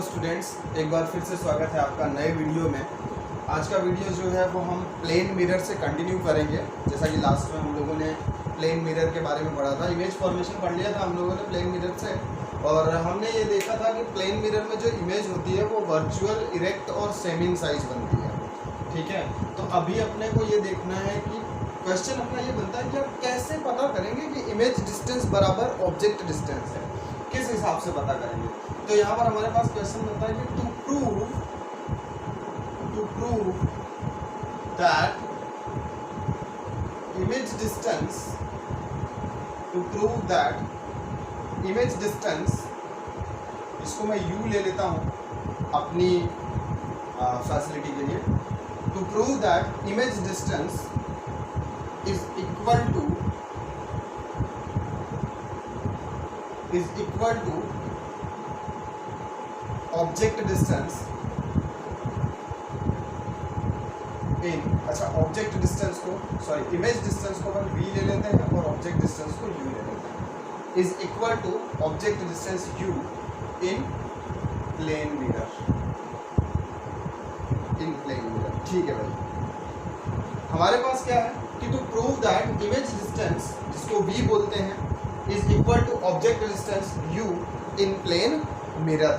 Hello students, एक बार फिर से स्वागत है आपका नए वीडियो में। आज का वीडियो जो है वो हम प्लेन मिरर से कंटिन्यू करेंगे। जैसा कि लास्ट में हम लोगों ने प्लेन मिरर के बारे में पढ़ा था, इमेज फॉर्मेशन पढ़ लिया था हम लोगों ने प्लेन मिरर से, और हमने ये देखा था कि प्लेन मिरर में जो इमेज होती है वो वर्चुअल, इरेक्ट और सेमी साइज बनती है। ठीक है, तो अभी अपने को ये देखना है कि क्वेश्चन अपना ये बनता है कि आप कैसे पता करेंगे कि इमेज डिस्टेंस बराबर ऑब्जेक्ट डिस्टेंस है, किस हिसाब से पता करेंगे। तो यहाँ पर हमारे पास क्वेश्चन बनता है कि to prove that image distance, इसको मैं u ले लेता हूँ अपनी फैसिलिटी के लिए। To prove that image distance is equal to object distance in, अच्छा ऑब्जेक्ट डिस्टेंस को, सॉरी इमेज डिस्टेंस को हम v ले लेते हैं और ऑब्जेक्ट डिस्टेंस को u ले लेते हैं, is equal to object distance u in plane mirror. ठीक है भाई, हमारे पास क्या है कि to prove that image distance, जिसको v बोलते हैं, is equal to object distance u in plane mirror.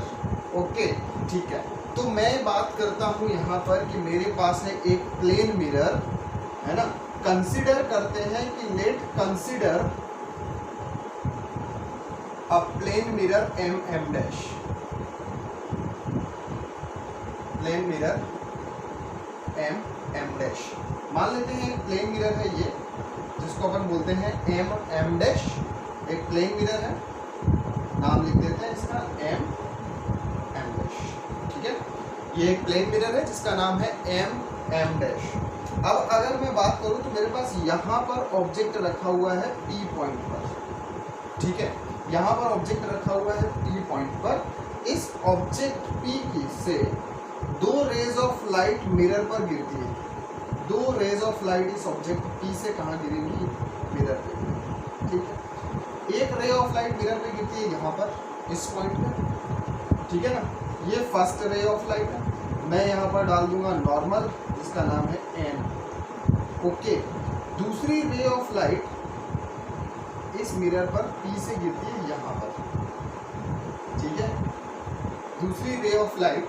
Okay, ठीक है। तो मैं बात करता हूँ यहाँ पर कि मेरे पास है एक प्लेन मिरर, है ना। कंसीडर करते हैं कि let consider a plane mirror m dash, plane mirror m dash. मान लेते हैं एक प्लेन मिरर है ये, जिसको अपन बोलते हैं m डैश। एक प्लेन मिरर है, नाम लिख देते हैं इसका m डैश। ठीक है, ये एक प्लेन मिरर है जिसका नाम है m डैश। अब अगर मैं बात करूं तो मेरे पास यहाँ पर ऑब्जेक्ट रखा हुआ है P पॉइंट पर। ठीक है, यहाँ पर ऑब्जेक्ट रखा हुआ है P पॉइंट पर। इस ऑब्जेक्ट P की से दो रेज ऑफ लाइट मिरर पर गिरती है। दो रेज ऑफ लाइट इस ऑब्जेक्ट P से कहाँ गिरेगी? मिरर पे। ठीक है, एक रे ऑफ लाइट मिरर पे गिरती है यहाँ पर, इस पॉइंट पे। ठीक है ना, ये फर्स्ट रे ऑफ लाइट है। मैं यहाँ पर डाल दूंगा नॉर्मल, जिसका नाम है n। ओके, दूसरी रे ऑफ लाइट इस मिरर पर P से गिरती है यहाँ पर। ठीक है, दूसरी रे ऑफ लाइट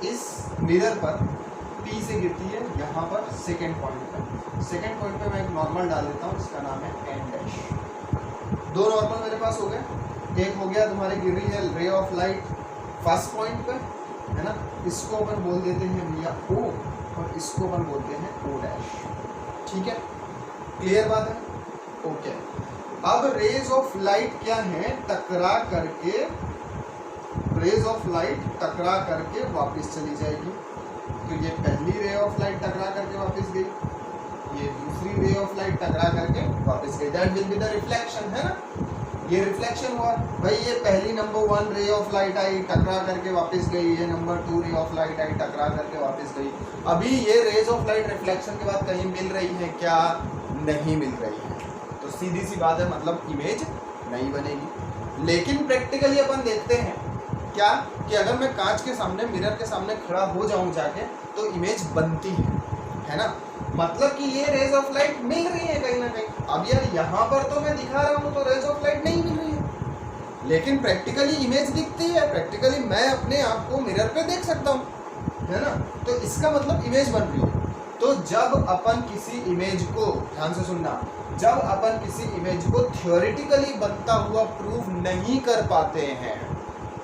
इस मिरर पर P से गिरती है यहाँ पर सेकेंड पॉइंट पर। सेकेंड पॉइंट पे मैं एक नॉर्मल डाल देता हूँ, इसका नाम है n डैश। दो नॉर्मल मेरे पास हो गए। एक हो गया तुम्हारी गिर रही है ray of light first point पर, है ना। इसको अपन बोल देते हैं भैया O, और इसको अपन बोलते हैं O डैश। ठीक है, क्लियर बात है। ओके, अब रेज ऑफ लाइट क्या है? टकरा करके, रेज ऑफ लाइट टकरा करके वापस चली जाएगी। तो ये पहली रे ऑफ लाइट टकरा करके वापस गई, ये दूसरी रे ऑफ लाइट टकरा करके वापस गई। That will be the reflection, है ना। ये रिफ्लेक्शन हुआ भाई। ये पहली नंबर 1 रे ऑफ लाइट आई, टकरा करके वापस गई। ये नंबर 2 रे ऑफ लाइट आई, टकरा करके वापस गई। अभी ये रेज ऑफ लाइट रिफ्लेक्शन के बाद कहीं मिल रही है क्या? नहीं मिल रही है। तो सीधी सी बात है, मतलब इमेज नहीं बनेगी। लेकिन प्रैक्टिकली अपन देखते हैं क्या कि अगर मैं कांच के सामने, मिरर के सामने खड़ा हो जाऊं जाके, तो इमेज बनती है ना। मतलब कि ये रेज ऑफ लाइट मिल रही है कहीं ना कहीं। अब यार यहाँ पर तो मैं दिखा रहा हूँ तो रेज ऑफ लाइट नहीं मिल रही है, लेकिन प्रैक्टिकली इमेज दिखती है। प्रैक्टिकली मैं अपने आप को मिरर पे देख सकता हूँ, है ना। तो इसका मतलब इमेज बन रही है। तो जब अपन किसी इमेज को, ध्यान से सुनना, जब अपन किसी इमेज को थ्योरेटिकली बनता हुआ प्रूव नहीं कर पाते हैं,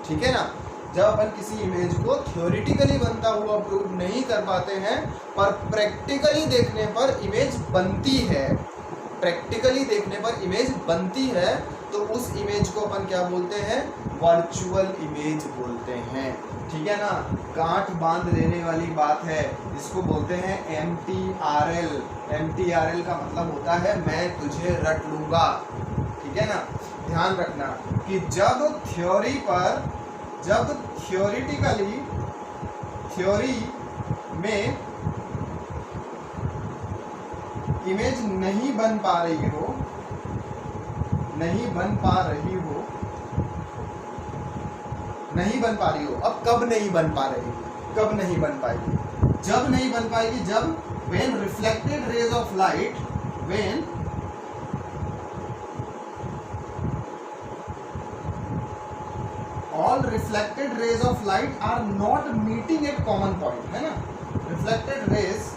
ठीक है ना, जब अपन किसी इमेज को थ्योरेटिकली बनता हुआ प्रूव नहीं कर पाते हैं, पर प्रैक्टिकली देखने पर इमेज बनती है, प्रैक्टिकली देखने पर इमेज बनती है, तो उस इमेज को अपन क्या बोलते हैं? वर्चुअल इमेज बोलते हैं। ठीक है ना, गांठ बांध देने वाली बात है, इसको बोलते हैं MTRL। MTRL का मतलब होता है मैं तुझे रट लूंगा। ठीक है ना, ध्यान रखना कि जब थ्योरी पर, जब थ्योरेटिकली, थ्योरी में इमेज नहीं बन पा रही हो, नहीं बन पा रही हो, नहीं बन पा रही हो। अब कब नहीं बन पा रही, कब नहीं बन पाएगी? जब नहीं बन पाएगी जब when reflected rays of light, when all reflected rays of light are not meeting at common point, है ना? Reflected rays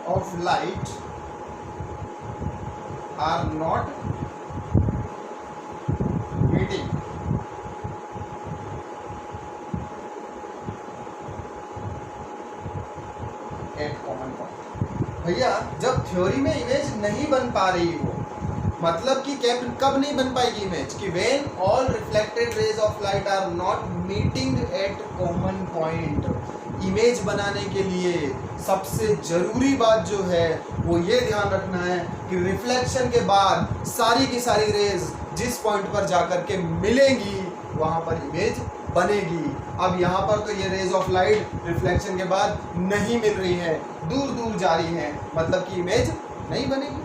of light are not meeting at common point। भैया जब थ्योरी में इमेज नहीं बन पा रही हो, मतलब कि कब नहीं बन पाएगी इमेज? कि when all reflected rays of light are not meeting at common point। Image बनाने के लिए सबसे जरूरी बात जो है वो ये ध्यान रखना है कि रिफ्लेक्शन के बाद सारी की सारी रेज जिस पॉइंट पर जाकर के मिलेंगी वहां पर इमेज बनेगी। अब यहाँ पर तो ये रेज ऑफ लाइट रिफ्लेक्शन के बाद नहीं मिल रही है, दूर दूर जा रही है, मतलब कि इमेज नहीं बनेगी।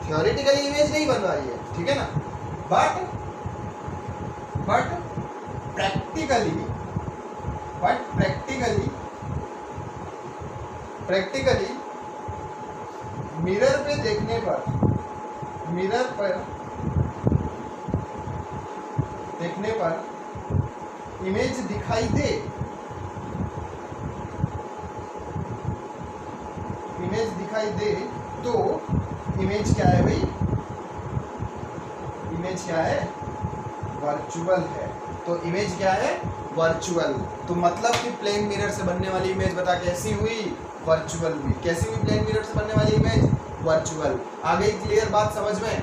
थ्योरेटिकली इमेज नहीं बन रही है, ठीक है ना? बट प्रैक्टिकली मिरर पे देखने पर इमेज दिखाई दे, तो इमेज क्या है भाई? इमेज क्या है? वर्चुअल है। तो इमेज क्या है? वर्चुअल। तो मतलब कि प्लेन मिरर से बनने वाली इमेज बता कैसी हुई? वर्चुअल हुई। कैसी हुई प्लेन मिरर से बनने वाली इमेज? वर्चुअल। आ गई क्लियर बात समझ में?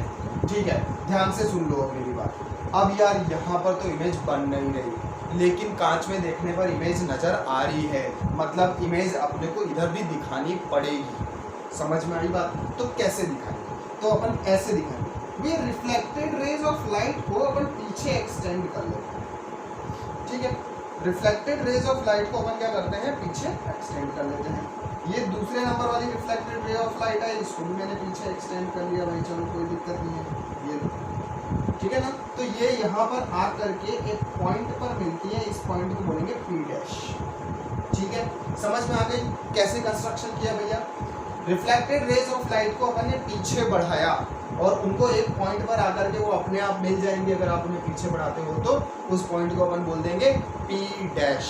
ठीक है, ध्यान से सुन लो अब मेरी बात। अब यार यहाँ पर तो इमेज बन नहीं रही, लेकिन कांच में देखने पर इमेज नजर आ रही है, मतलब इमेज अपने को इधर भी दिखानी पड़ेगी। समझ में आई बात? तो कैसे दिखाएंगे? तो अपन ऐसे दिखाएंगे, ये रिफ्लेक्टेड रेज ऑफ लाइट को अपन पीछे एक्सटेंड कर लेते हैं, ठीक है? रिफ्लेक्टेड रेज ऑफ लाइट को अपन क्या करते हैं? पीछे एक्सटेंड कर लेते हैं। ये दूसरे नंबर वाली रिफ्लेक्टेड रे ऑफ लाइट है, इसको भी मैंने पीछे एक्सटेंड कर लिया भाई, चलो कोई दिक्कत नहीं है, ये ठीक है ना? तो ये यहाँ पर आ करके एक पॉइंट पर मिलती है, इस पॉइंट को बोलेंगे P डैश, ठीक है? समझ में आ गई कैसे कंस्ट्रक्शन किया भैया? रिफ्लेक्टेड रेज ऑफ लाइट को अपन ने पीछे बढ़ाया और उनको एक पॉइंट पर आकर के वो अपने आप मिल जाएंगे। अगर आप उन्हें पीछे बढ़ाते हो तो उस पॉइंट को अपन बोल देंगे P डैश।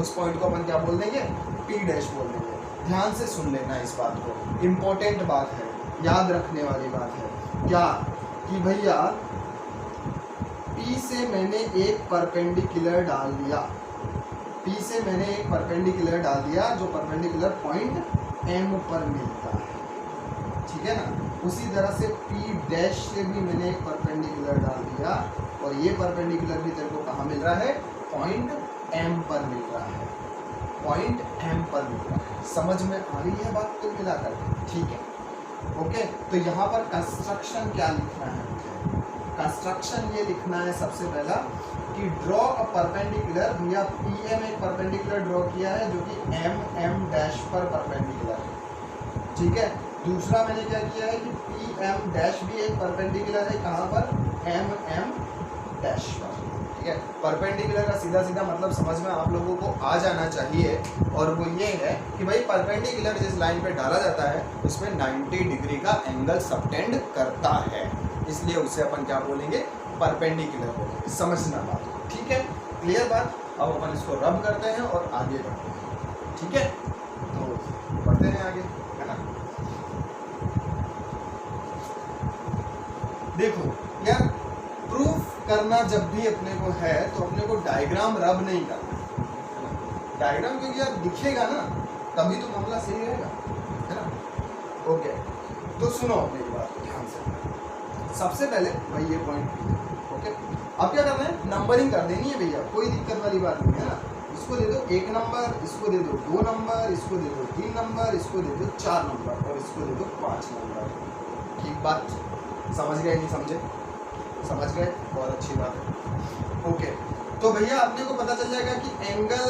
उस पॉइंट को अपन क्या बोल देंगे? P डैश बोल देंगे। ध्यान से सुन लेना इस बात को, इम्पोर्टेंट बात है, याद रखने वाली बात है। क्या कि भैया P से मैंने एक परपेंडिकुलर डाल दिया, P से मैंने एक परपेंडिकुलर डाल दिया जो परपेंडिकुलर पॉइंट M पर मिलता है, ठीक है ना? उसी तरह से P डैश से भी मैंने एक परपेंडिकुलर डाल दिया और ये परपेंडिकुलर भी तेरे को कहाँ मिल रहा है? पॉइंट M पर मिल रहा है, पॉइंट M पर मिल रहा है। समझ में आ रही है बात तो मिलाकर? ठीक है, ओके। तो यहाँ पर कंस्ट्रक्शन क्या लिखना है? कंस्ट्रक्शन ये लिखना है सबसे पहला कि ड्रॉ अ परपेंडिकुलर। भैया PM एक परपेंडिकुलर ड्रॉ किया है जो कि M डैश पर परपेंडिकुलर है, ठीक है? दूसरा मैंने क्या किया है कि PM डैश भी एक परपेंडिकुलर है, कहाँ पर? M डैश पर, ठीक है? परपेंडिकुलर का सीधा सीधा मतलब समझ में आप लोगों को आ जाना चाहिए, और वो ये है कि भाई परपेंडिकुलर जिस लाइन पे डाला जाता है उसमें 90 डिग्री का एंगल सबटेंड करता है, इसलिए उसे अपन क्या बोलेंगे? परपेंडिकुलर बोलेंगे। समझना बात, ठीक है? क्लियर बात? अब अपन इसको रब करते हैं और आगे बढ़ते हैं, ठीक है? तो बढ़ते हैं आगे, है ना? देखो यार, प्रूफ करना जब भी अपने को है तो अपने को डायग्राम रब नहीं करना है, डायग्राम क्योंकि यार दिखेगा ना तभी तो मामला सही रहेगा, है ना? ओके, तो सुनो मेरी बात ध्यान से। सबसे पहले भाई ये पॉइंट, ओके, अब क्या करना है? नंबरिंग कर देनी है भैया, कोई दिक्कत वाली बात नहीं है ना। इसको दे दो 1 नंबर, इसको दे दो 2 नंबर, इसको दे दो 3 नंबर, इसको दे दो 4 नंबर और इसको दे दो 5 नंबर। ठीक बात? समझ गए नहीं समझे? समझ गए, बहुत अच्छी बात है। ओके, तो भैया अपने को पता चल जाएगा कि एंगल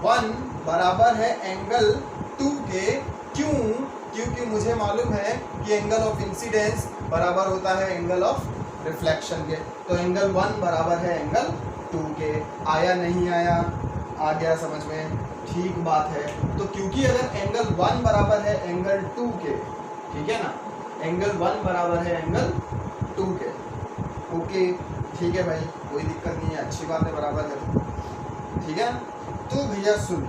1 बराबर है एंगल 2 के। क्यों? क्योंकि मुझे मालूम है कि एंगल ऑफ इंसिडेंस बराबर होता है एंगल ऑफ रिफ्लेक्शन के। तो एंगल 1 बराबर है एंगल 2 के। आया नहीं आया? आ गया समझ में? ठीक बात है। तो क्योंकि अगर एंगल 1 बराबर है एंगल 2 के, ठीक है ना, एंगल 1 बराबर है एंगल 2 के, ओके ठीक है भाई, कोई दिक्कत नहीं है, अच्छी बात है, बराबर है, ठीक है। तो भैया सुन,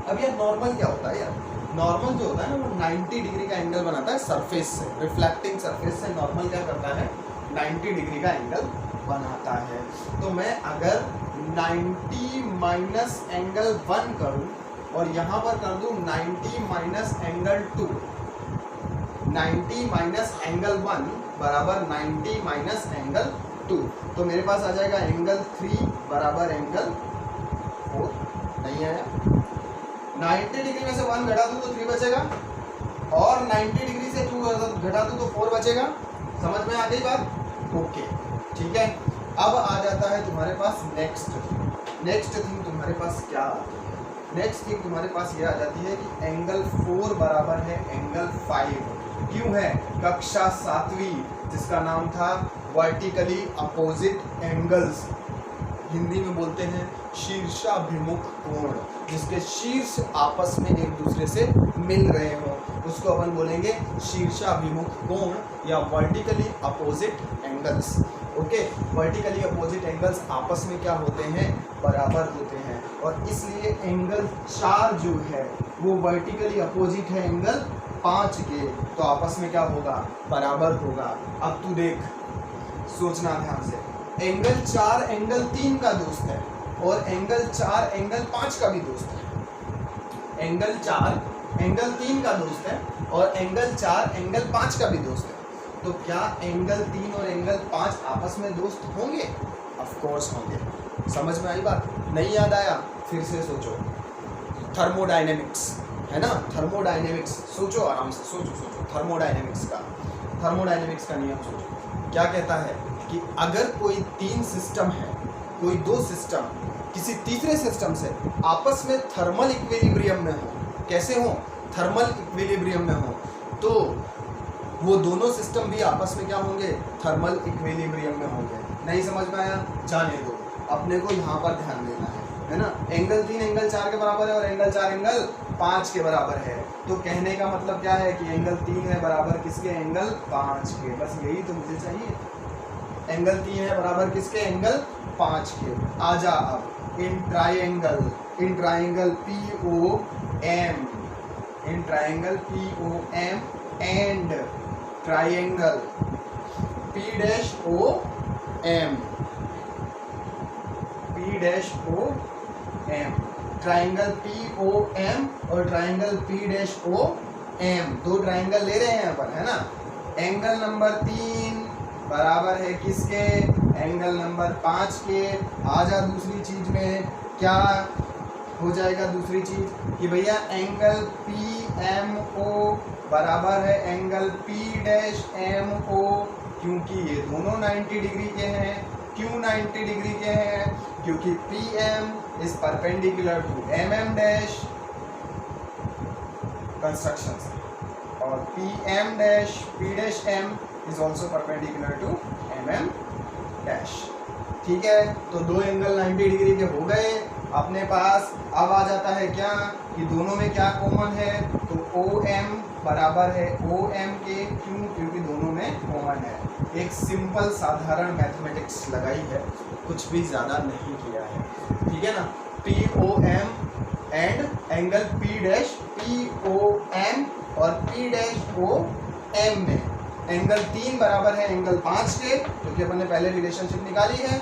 अब यार नॉर्मल क्या होता है यार? नॉर्मल जो होता है ना वो 90 डिग्री का एंगल बनाता है सरफेस से, रिफ्लेक्टिंग सरफेस से नॉर्मल क्या करता है? 90 डिग्री का एंगल बनाता है। तो मैं अगर 90 माइनस एंगल 1 करूं और यहाँ पर कर दूं 90 माइनस एंगल 2, 90 माइनस एंगल 1 बराबर 90 माइनस एंगल 2, तो मेरे पास आ जाएगा एंगल 3 बराबर एंगल 4। नहीं आया? 90 डिग्री में से 1 घटा दूं तो 3 बचेगा, और 90 डिग्री से 2 घटा दूं तो 4 बचेगा। समझ में आ गई बात? ओके ठीक है। अब आ जाता है तुम्हारे पास नेक्स्ट थिंग तुम्हारे पास क्या आती है? नेक्स्ट थिंग तुम्हारे पास ये आ जाती है कि एंगल 4 बराबर है एंगल 5। क्यों है? कक्षा 7वीं जिसका नाम था वर्टिकली अपोजिट एंगल्स, हिंदी में बोलते हैं शीर्षाभिमुख कोण, जिसके शीर्ष आपस में एक दूसरे से मिल रहे हो, उसको अपन बोलेंगे शीर्षाभिमुख कोण या vertically opposite angles. Okay, vertically opposite angles आपस में क्या होते हैं? बराबर होते हैं, और इसलिए एंगल 4 जो है वो वर्टिकली अपोजिट है एंगल 5 के, तो आपस में क्या होगा? बराबर होगा। अब तू देख, सोचना ध्यान से, एंगल 4 एंगल 3 का दोस्त है और एंगल 4 एंगल 5 का भी दोस्त है। एंगल 4 एंगल 3 का दोस्त है और एंगल 4 एंगल 5 का भी दोस्त है। तो क्या एंगल 3 और एंगल 5 आपस में दोस्त होंगे? ऑफ कोर्स होंगे। समझ में आई बात? नहीं याद आया? फिर से सोचो। थर्मोडायनेमिक्स है ना, थर्मोडायनेमिक्स सोचो, आराम से सोचो थर्मोडायनेमिक्स का नियम सोचो। क्या कहता है कि अगर कोई 3 सिस्टम है, कोई 2 सिस्टम किसी तीसरे सिस्टम से आपस में थर्मल इक्विलिब्रियम में हो, कैसे हो? थर्मल इक्विलिब्रियम में हो, तो वो दोनों सिस्टम भी आपस में क्या होंगे? थर्मल इक्विलिब्रियम में होंगे। नहीं समझ में आया? जाने दो, अपने को यहाँ पर ध्यान देना है ना। एंगल 3 एंगल 4 के बराबर है और एंगल 4 एंगल 5 के बराबर है, तो कहने का मतलब क्या है कि एंगल 3 है बराबर किसके? एंगल 5 के। बस यही तो मुझे चाहिए। एंगल 3 है बराबर किसके? एंगल 5 के। आजा अब in triangle POM, in triangle POM and triangle P-OM, triangle POM और ट्राइंगल P-OM, 2 ट्राइंगल ले रहे हैं अपन, है ना। एंगल नंबर 3 बराबर है किसके? एंगल नंबर 5 के। आजा दूसरी चीज में क्या हो जाएगा? दूसरी चीज कि भैया एंगल PMO बराबर है एंगल P-MO, क्योंकि ये दोनों 90 डिग्री के हैं। क्यों 90 डिग्री के हैं? क्योंकि PM is perpendicular to MM dash construction से, और PM dash P-M is also perpendicular to MM dash. ठीक है, तो 2 एंगल 90 डिग्री के हो गए अपने पास। अब आ जाता है क्या कि दोनों में क्या कॉमन है? तो OM बराबर है OM के। क्यों? क्योंकि दोनों में कॉमन है। एक सिंपल साधारण मैथमेटिक्स लगाई है, कुछ भी ज़्यादा नहीं किया है, ठीक है ना। POM एंड एंगल P-POM और P-OM में एंगल 3 बराबर है एंगल 5 के, क्योंकि अपन ने पहले रिलेशनशिप निकाली है।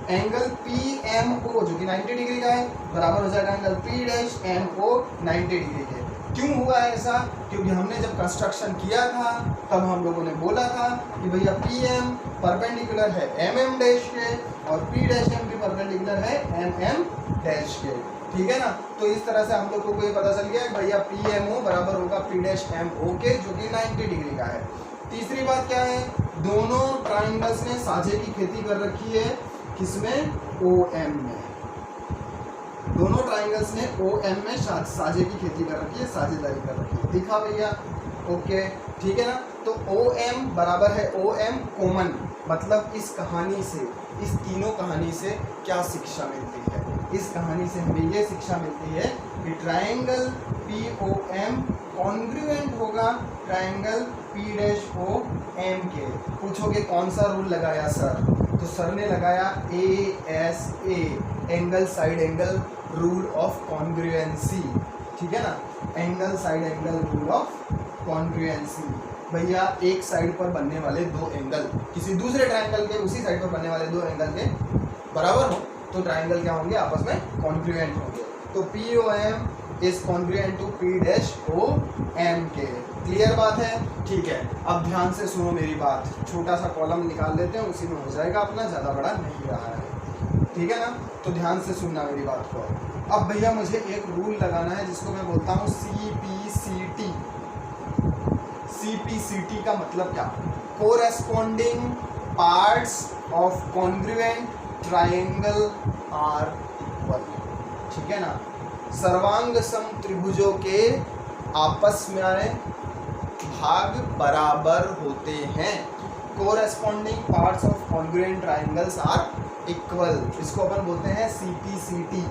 एंगल PMO जो कि 90 डिग्री का है बराबर हो जाएगा एंगल P-MO 90 डिग्री के। क्यों हुआ ऐसा? क्योंकि हमने जब कंस्ट्रक्शन किया था तब हम लोगों ने बोला था कि भैया PM परपेंडिकुलर है MM डैश के और P-M भी परपेंडिकुलर है MM डैश के, ठीक है ना। तो इस तरह से हम लोगों को ये पता चल गया कि भैया PMO बराबर होगा P-MO के, जो कि 90 डिग्री का है। तीसरी बात क्या है? दोनों ट्राइंगल्स ने साझे की खेती कर रखी है, किसमें? OM में। दोनों ट्राइंगल्स ने OM में साझे की खेती कर रखी है, साझेदारी कर रखी है। दिखा भैया? ओके, ठीक है ना। तो ओ एम बराबर है ओ एम कॉमन, मतलब इस कहानी से, इस तीनों कहानी से क्या शिक्षा मिलती है? इस कहानी से हमें ये शिक्षा मिलती है कि triangle P O M congruent होगा triangle P dash O M के। पूछोगे कौन सा रूल लगाया सर? तो सर ने लगाया ASA, angle side angle rule of congruency, ठीक है ना, angle side angle rule of congruency. भैया एक साइड पर बनने वाले दो एंगल किसी दूसरे ट्रायंगल के उसी साइड पर बनने वाले दो एंगल के बराबर हो तो ट्रायंगल क्या होंगे? आपस में कॉन्ग्रुएंट होंगे। तो POM is congruent to P dash O M के। क्लियर बात है? ठीक है, अब ध्यान से सुनो मेरी बात। छोटा सा कॉलम निकाल लेते हैं, उसी में हो जाएगा अपना, ज़्यादा बड़ा नहीं रहा है, ठीक है ना। तो ध्यान से सुनना मेरी बात को। अब भैया मुझे एक रूल लगाना है जिसको मैं बोलता हूँ CPCT। CPCT का मतलब क्या? Corresponding parts of congruent triangle are equal, ठीक है ना। सर्वांग सम त्रिभुजों के आपस में भाग बराबर होते हैं। Corresponding parts of congruent triangles are equal, इसको अपन बोलते हैं CPCT,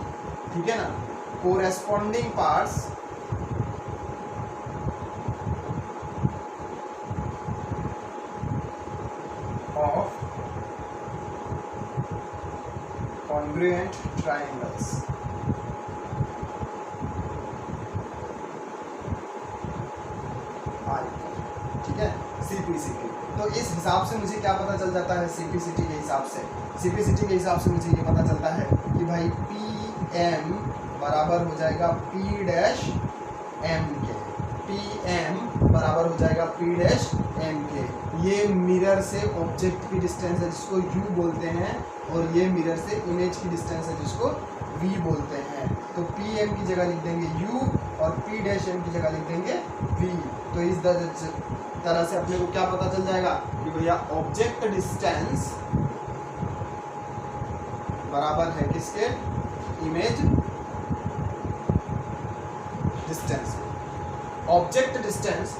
ठीक है ना। Corresponding parts of congruent triangles, ठीक है, CPCT। तो इस हिसाब से मुझे क्या पता चल जाता है? CPCT के हिसाब से, CPCT के हिसाब से मुझे ये पता चलता है कि भाई PM बराबर हो जाएगा P डैश M के, PM बराबर हो जाएगा P डैश M के। ये मिरर से ऑब्जेक्ट की डिस्टेंस है जिसको U बोलते हैं, और ये मिरर से इमेज की डिस्टेंस है जिसको V बोलते हैं। तो PM की जगह लिख देंगे U और P डैश M की जगह लिख देंगे V। तो इस तरह से अपने को क्या पता चल जाएगा कि भैया ऑब्जेक्ट डिस्टेंस बराबर है किसके? Image distance. ऑब्जेक्ट डिस्टेंस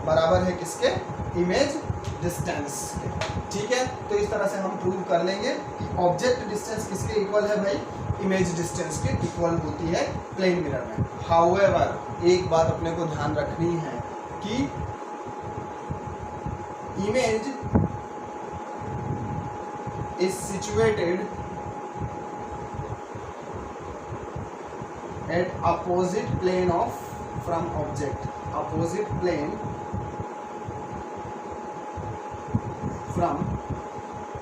बराबर है किसके? इमेज डिस्टेंस के, ठीक है। तो इस तरह से हम प्रूव कर लेंगे कि ऑब्जेक्ट डिस्टेंस किसके इक्वल है भाई? इमेज डिस्टेंस के इक्वल होती है प्लेन मिरर में। हाउएवर एक बात अपने को ध्यान रखनी है कि image is situated at opposite plane of from object, opposite plane from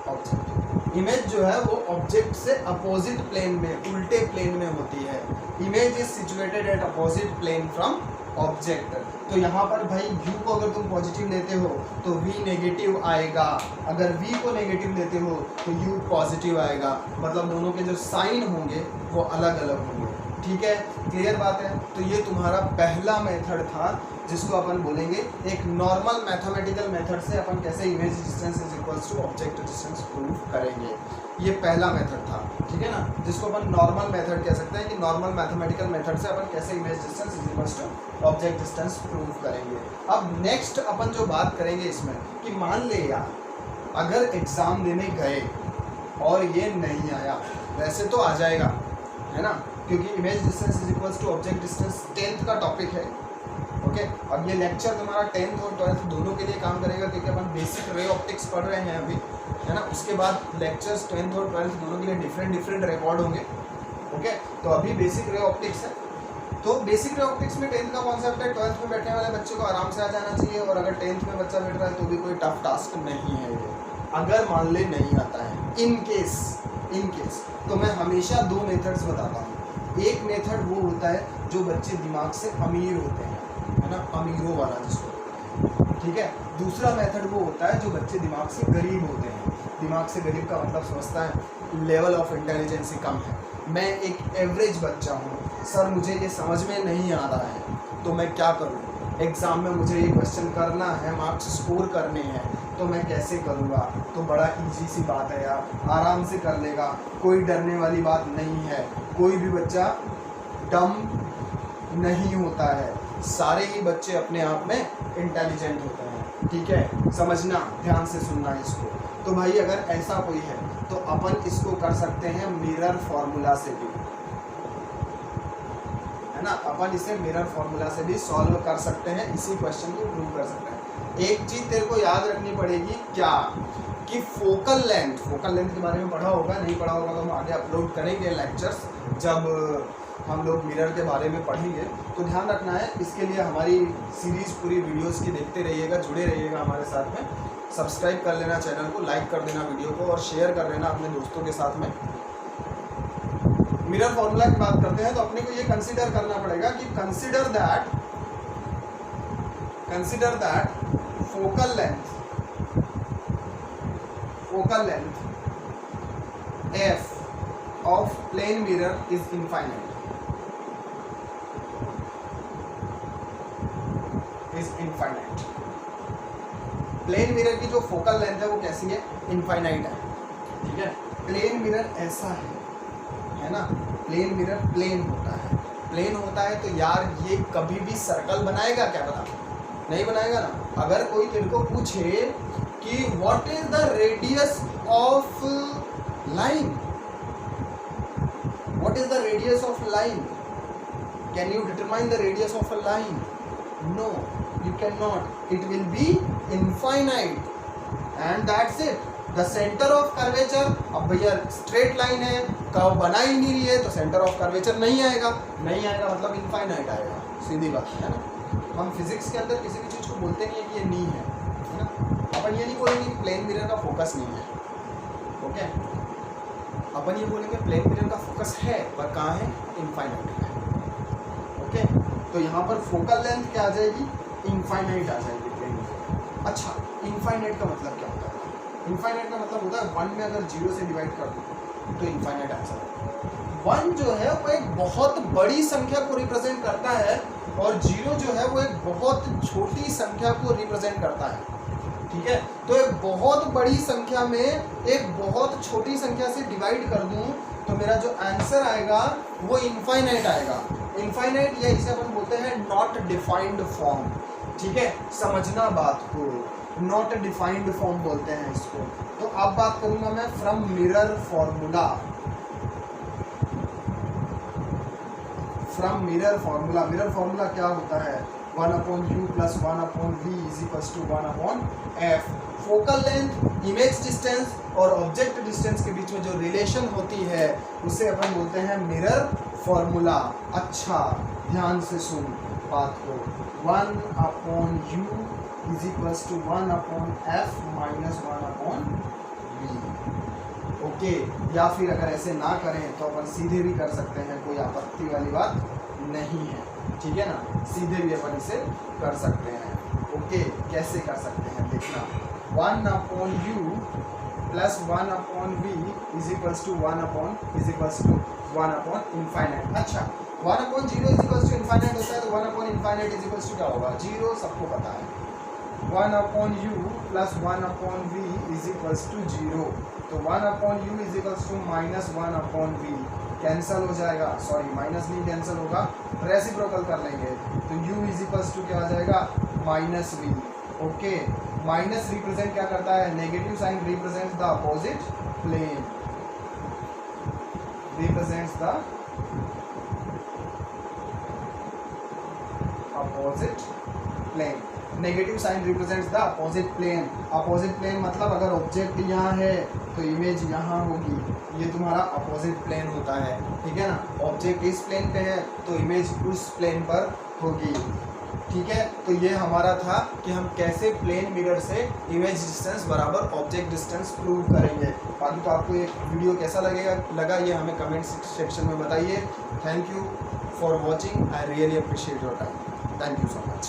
object। Image जो है वो ऑब्जेक्ट से अपोजिट प्लेन में, उल्टे प्लेन में होती है। Image is situated at opposite plane from object. तो यहाँ पर भाई U को अगर तुम पॉजिटिव लेते हो तो V नेगेटिव आएगा, अगर V को नेगेटिव लेते हो तो U पॉजिटिव आएगा, मतलब दोनों के जो साइन होंगे वो अलग अलग होंगे, ठीक है। क्लियर बात है? तो ये तुम्हारा पहला मेथड था जिसको अपन बोलेंगे एक नॉर्मल मैथमेटिकल मेथड से अपन कैसे image distance is equals to object distance prove करेंगे। ये पहला मेथड था, ठीक है ना, जिसको अपन नॉर्मल मेथड कह सकते हैं कि नॉर्मल मैथमेटिकल मेथड से अपन कैसे image distance is equals to object distance prove करेंगे। अब नेक्स्ट अपन जो बात करेंगे इसमें कि मान ले यार अगर एग्ज़ाम देने गए और ये नहीं आया, वैसे तो आ जाएगा है ना, क्योंकि image distance is equals to object distance 10th का टॉपिक है, ओके। अब ये लेक्चर तुम्हारा 10th और 12th दोनों के लिए काम करेगा, क्योंकि अपन बेसिक रे ऑप्टिक्स पढ़ रहे हैं अभी, है ना। उसके बाद लेक्चर्स 10th और 12th दोनों के लिए डिफरेंट रिकॉर्ड होंगे, ओके। तो अभी बेसिक रे ऑप्टिक्स है, तो बेसिक रे ऑप्टिक्स में 10th का कॉन्सेप्ट है, 12th में बैठने वाले बच्चे को आराम से आ जाना चाहिए, और अगर 10th में बच्चा बैठ रहा है तो भी कोई टफ टास्क नहीं है ये, अगर मान ले नहीं आता है। इन केस तो मैं हमेशा दो मेथड्स बताता हूँ। एक मेथड वो होता है जो बच्चे दिमाग से अमीर होते हैं, है ना, अमीरों वाला जिसको, ठीक है। दूसरा मेथड वो होता है जो बच्चे दिमाग से गरीब होते हैं। दिमाग से गरीब का मतलब समझता है लेवल ऑफ इंटेलिजेंसी कम है, मैं एक एवरेज बच्चा हूँ, सर मुझे ये समझ में नहीं आ रहा है तो मैं क्या करूँ, एग्ज़ाम में मुझे ये क्वेश्चन करना है, मार्क्स स्कोर करने हैं, तो मैं कैसे करूँगा। तो बड़ा इजी सी बात है यार, आराम से कर लेगा, कोई डरने वाली बात नहीं है, कोई भी बच्चा डम नहीं होता है। सारे ही बच्चे अपने आप में इंटेलिजेंट होते हैं, ठीक है। समझना, ध्यान से सुनना इसको। तो भाई अगर ऐसा कोई है तो अपन इसको कर सकते हैं मिरर फॉर्मूला से भी, है ना। अपन इसे मिरर फॉर्मूला से भी सॉल्व कर सकते हैं, इसी क्वेश्चन को प्रूव कर सकते हैं। एक चीज तेरे को याद रखनी पड़ेगी, क्या कि फोकल लेंथ के बारे में पढ़ा होगा, नहीं पढ़ा होगा तो हम आगे अपलोड करेंगे लेक्चर्स जब हम लोग मिरर के बारे में पढ़ेंगे। तो ध्यान रखना है, इसके लिए हमारी सीरीज पूरी वीडियोस की देखते रहिएगा, जुड़े रहिएगा हमारे साथ में। सब्सक्राइब कर लेना चैनल को, लाइक कर देना वीडियो को और शेयर कर देना अपने दोस्तों के साथ में। मिरर फॉर्मूला की बात करते हैं तो अपने को ये कंसीडर करना पड़ेगा कि consider that focal length f of plane mirror is infinite, plane mirror की जो फोकल लेंथ है वो कैसी है, इनफाइनाइट है, ठीक है। प्लेन मिरर ऐसा है ना, प्लेन मिरर प्लेन होता है तो यार ये कभी भी सर्कल बनाएगा क्या, पता नहीं बनाएगा ना। अगर कोई तेरे को पूछे कि what is the radius of line, can you determine the radius of a line? No, you cannot, it will be infinite and that's it. The center of curvature, अब भैया स्ट्रेट लाइन है, कर्व बना ही नहीं रही है तो centre of curvature नहीं आएगा मतलब इनफाइनाइट आएगा, सीधी बात है ना। हम फिजिक्स के अंदर किसी भी चीज़ को बोलते नहीं है कि ये नहीं है ना। अपन ये नहीं बोलेंगे कि प्लेन मिरर का फोकस नहीं है, ओके। अपन ये बोलेंगे प्लेन मिरर का फोकस है पर कहाँ है, इनफाइनाइट है, ओके। तो यहाँ पर फोकल लेंथ क्या आ जाएगी, इनफाइनाइट आ जाएगी प्लेन में। अच्छा, इनफाइनाइट का मतलब क्या होता है? इनफाइनाइट का मतलब होता है 1 में अगर 0 से डिवाइड कर दूँ तो इनफाइनाइट आंसर है। 1 जो है वो एक बहुत बड़ी संख्या को रिप्रेजेंट करता है और 0 जो है वो एक बहुत छोटी संख्या को रिप्रेजेंट करता है, ठीक है। तो एक बहुत बड़ी संख्या में एक बहुत छोटी संख्या से डिवाइड कर दूँ तो मेरा जो आंसर आएगा वो इनफाइनाइट आएगा। इनफाइनाइट या इसे अपन बोलते हैं नॉट डिफाइंड फॉर्म, ठीक है। समझना बात को, नॉट डिफाइंड फॉर्म बोलते हैं इसको। तो अब बात करूंगा मैं from mirror formula. Mirror formula क्या होता है, 1/u + 1/v = 1/f। Focal length, image distance और ऑब्जेक्ट डिस्टेंस के बीच में जो रिलेशन होती है उसे अपन बोलते हैं मिरर फॉर्मूला। अच्छा, ध्यान से सुन बात को, 1/u = 1/f - 1/v, ओके। या फिर अगर ऐसे ना करें तो अपन सीधे भी कर सकते हैं, कोई आपत्ति वाली बात नहीं है, ठीक है ना। सीधे भी अपन इसे कर सकते हैं, ओके। कैसे कर सकते हैं देखना, 1/u + 1/v = 1/∞। अच्छा, 1/0 = इनफाइनाइट होता है तो 1/∞ क्या होगा, 0, सबको पता है। 1/u + 1/v = 0, तो 1/u = -1/v कैंसल हो जाएगा, सॉरी माइनस नहीं कैंसल होगा, रेसिप्रोकल कर लेंगे तो u क्या आ जाएगा, -v, ओके। माइनस रिप्रेजेंट क्या करता है, negative sign represents the opposite plane, negative sign represents the opposite plane मतलब अगर ऑब्जेक्ट यहाँ है तो इमेज यहाँ होगी, ये तुम्हारा अपोजिट प्लेन होता है, ठीक है ना। ऑब्जेक्ट इस प्लेन पे है तो इमेज उस प्लेन पर होगी, ठीक है। तो ये हमारा था कि हम कैसे प्लेन मिरर से इमेज डिस्टेंस बराबर ऑब्जेक्ट डिस्टेंस प्रूव करेंगे। बाकी तो आपको ये वीडियो कैसा लगा ये हमें कमेंट सेक्शन में बताइए। Thank you for watching, I really appreciate your time, thank you so much.